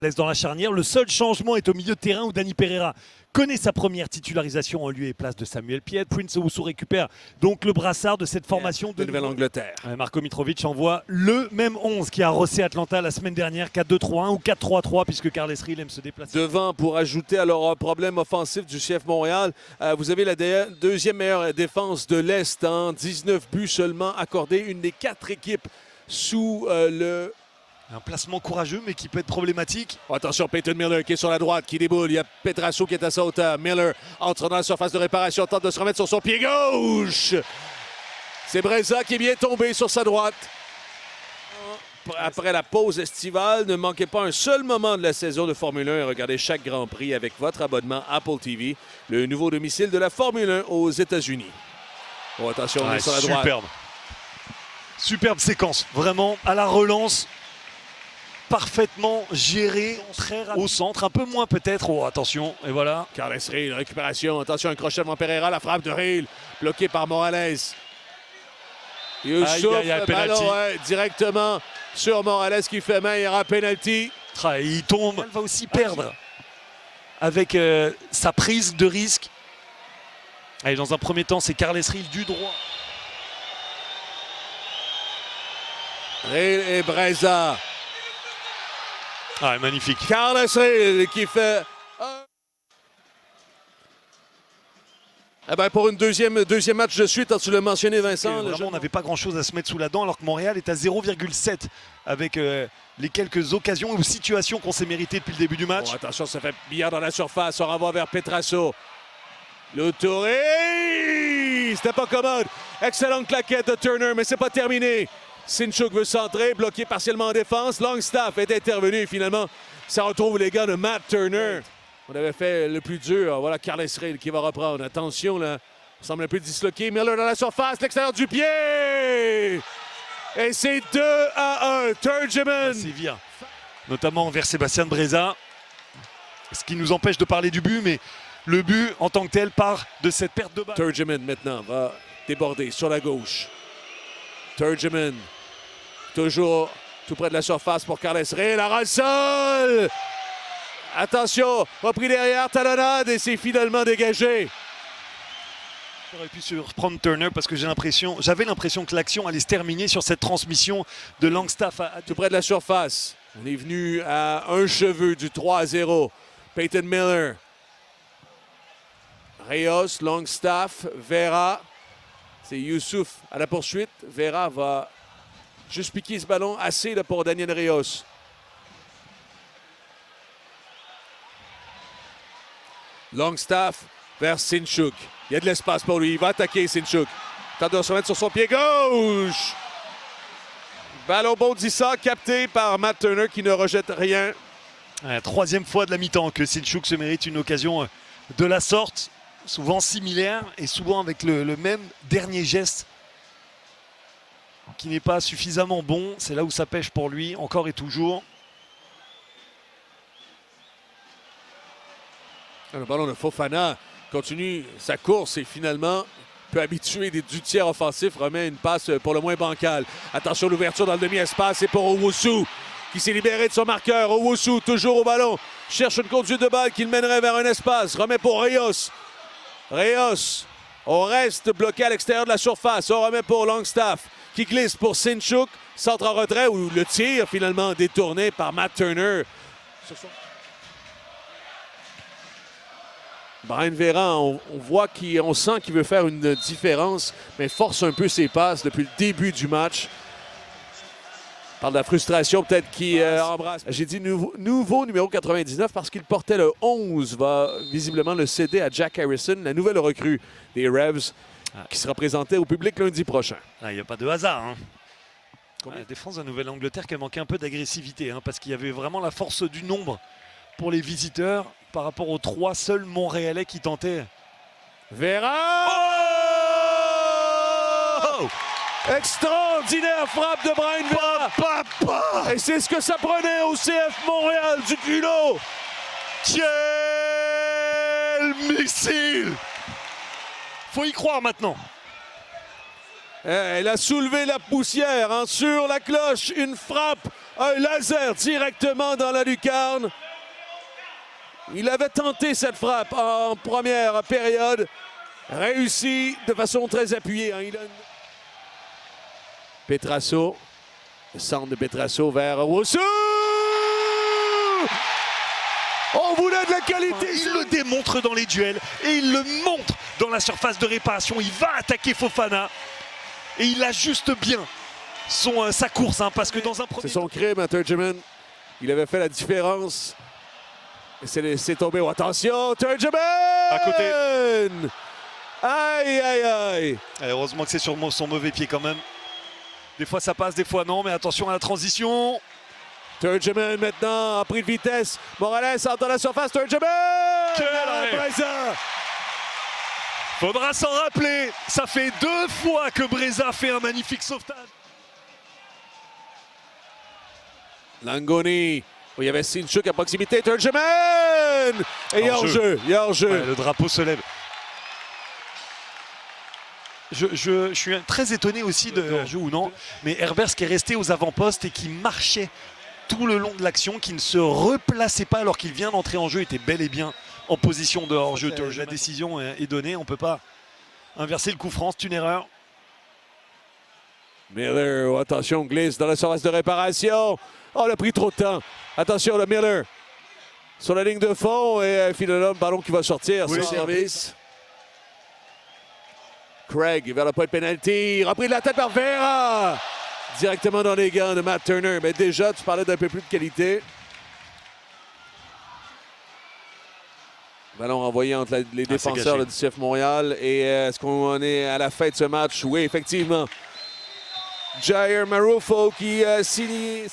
Laisse dans la charnière. Le seul changement est au milieu de terrain où Dani Pereira connaît sa première titularisation en lieu et place de Samuel Piette. Prince Owusu récupère donc le brassard de cette formation de Nouvelle-Angleterre. Marco Mitrovic envoie le même 11 qui a rossé Atlanta la semaine dernière, 4-2-3-1 ou 4-3-3 puisque Carles Riel aime se déplacer. Devant, pour ajouter à leur problème offensif du CF Montréal, vous avez la deuxième meilleure défense de l'Est, 19 buts seulement accordés, une des 4 équipes sous le... Un placement courageux, mais qui peut être problématique. Oh, attention, Peyton Miller qui est sur la droite, qui déboule. Il y a Petrasso qui est à sa hauteur. Miller entre dans la surface de réparation, tente de se remettre sur son pied gauche. C'est Breza qui est bien tombé sur sa droite. Après la pause estivale, ne manquez pas un seul moment de la saison de Formule 1 et regardez chaque Grand Prix avec votre abonnement Apple TV, le nouveau domicile de la Formule 1 aux États-Unis. Oh, attention, on est sur la droite. Superbe. Superbe séquence, vraiment, à la relance. Parfaitement géré, très rapide. Au centre, un peu moins peut-être. Oh, attention, et voilà. Carles Riel, récupération. Attention, un crochet devant Pereira, la frappe de Riel, bloqué par Morales. Youssouf, ballon directement sur Morales qui fait main, il y aura penalty. Il tombe. Il va aussi perdre avec sa prise de risque. Allez, dans un premier temps, c'est Carles Riel du droit. Riel et Breza. Ah, magnifique. Carles Riel qui fait... pour une deuxième match de suite, tu l'as mentionné, Vincent. Vraiment, on n'avait pas grand-chose à se mettre sous la dent, alors que Montréal est à 0,7 avec les quelques occasions ou situations qu'on s'est méritées depuis le début du match. Bon, attention, ça fait billard dans la surface. On renvoie vers Petrasso. Le Touré! C'était pas commode. Excellente claquette de Turner, mais c'est pas terminé. Sinchuk veut centrer, bloqué partiellement en défense. Longstaff est intervenu et finalement, ça retrouve les gars de Matt Turner. On avait fait le plus dur. Voilà Carles Riel qui va reprendre. Attention, là, il semble un peu disloqué. Miller dans la surface, l'extérieur du pied! Et c'est 2-1. Turgeman. Séville, notamment vers Sébastien Breza. Ce qui nous empêche de parler du but, mais le but en tant que tel part de cette perte de balle. Turgeman maintenant va déborder sur la gauche. Turgeman, toujours tout près de la surface pour Carles Riel. La rend sol! Attention, repris derrière, talonnade et c'est finalement dégagé. J'aurais pu surprendre Turner parce que j'avais l'impression que l'action allait se terminer sur cette transmission de Longstaff tout près de la surface. On est venu à un cheveu du 3-0. Peyton Miller. Rios, Longstaff, Vera. C'est Youssouf à la poursuite. Vera va juste piquer ce ballon assez là, pour Daniel Rios. Longstaff vers Sinchuk. Il y a de l'espace pour lui. Il va attaquer Sinchuk. Tente de se remettre sur son pied gauche. Ballon bondissant capté par Matt Turner qui ne rejette rien. Troisième fois de la mi-temps que Sinchuk se mérite une occasion de la sorte. Souvent similaire et souvent avec le même dernier geste qui n'est pas suffisamment bon. C'est là où ça pêche pour lui, encore et toujours. Le ballon de Fofana continue sa course et finalement, peu habitué du tiers offensif, remet une passe pour le moins bancale. Attention, l'ouverture dans le demi-espace, c'est pour Owusu qui s'est libéré de son marqueur. Owusu, toujours au ballon, cherche une conduite de balle qui le mènerait vers un espace. Remet pour Rios. Rios, on reste bloqué à l'extérieur de la surface. On remet pour Longstaff qui glisse pour Sinchuk. Centre en retrait ou le tir finalement détourné par Matt Turner. Brian Vera, on voit on sent qu'il veut faire une différence, mais force un peu ses passes depuis le début du match. Par de la frustration peut-être qui embrasse. J'ai dit nouveau numéro 99 parce qu'il portait le 11. Va visiblement le céder à Jack Harrison, la nouvelle recrue des Revs, qui sera présentée au public lundi prochain. Il n'y a pas de hasard. La défense de la Nouvelle-Angleterre qui a manqué un peu d'agressivité parce qu'il y avait vraiment la force du nombre pour les visiteurs par rapport aux 3 seuls Montréalais qui tentaient. Vera! Oh! Extraordinaire frappe de Brian Vera. Et c'est ce que ça prenait au CF Montréal du culot. Quel missile! Faut y croire maintenant. Elle a soulevé la poussière sur la cloche. Une frappe Un laser directement dans la lucarne. Il avait tenté cette frappe en première période. Réussi de façon très appuyée. Pietrasson. Le centre de Pietrasson vers Owusu. On voulait de la qualité. Il le démontre dans les duels et il le montre dans la surface de réparation. Il va attaquer Fofana et il ajuste bien sa course parce que dans un premier C'est son crime à Turgeman. Il avait fait la différence. C'est tombé. Oh, attention, Turgeman! À côté. Aïe, aïe, aïe. Heureusement que c'est sur son mauvais pied quand même. Des fois ça passe, des fois non, mais attention à la transition. Turgeman maintenant a pris de vitesse. Morales entre dans la surface. Turgeman! Quel arrêt! Faudra s'en rappeler. Ça fait 2 fois que Breza fait un magnifique sauvetage. Langoni. Il y avait Sinchuk à proximité. Turgeman! Et il y a hors-jeu. Il y a hors-jeu. Ouais, le drapeau se lève. Je suis très étonné aussi de hors-jeu ou non, mais Herbers qui est resté aux avant-postes et qui marchait tout le long de l'action, qui ne se replaçait pas alors qu'il vient d'entrer en jeu, était bel et bien en position de hors-jeu. La décision est donnée, on ne peut pas inverser le coup franc, c'est une erreur. Miller, attention, glisse dans la surface de réparation. Oh, il a pris trop de temps. Attention, le Miller sur la ligne de fond et finalement, ballon qui va sortir. Oui, service. Craig vers le point de pénalty. Repris de la tête par Vera. Directement dans les gants de Matt Turner. Mais déjà, tu parlais d'un peu plus de qualité. Ballon renvoyé entre les défenseurs du CF Montréal. Et est-ce qu'on est à la fin de ce match? Oui, effectivement. Jair Marufo qui signe.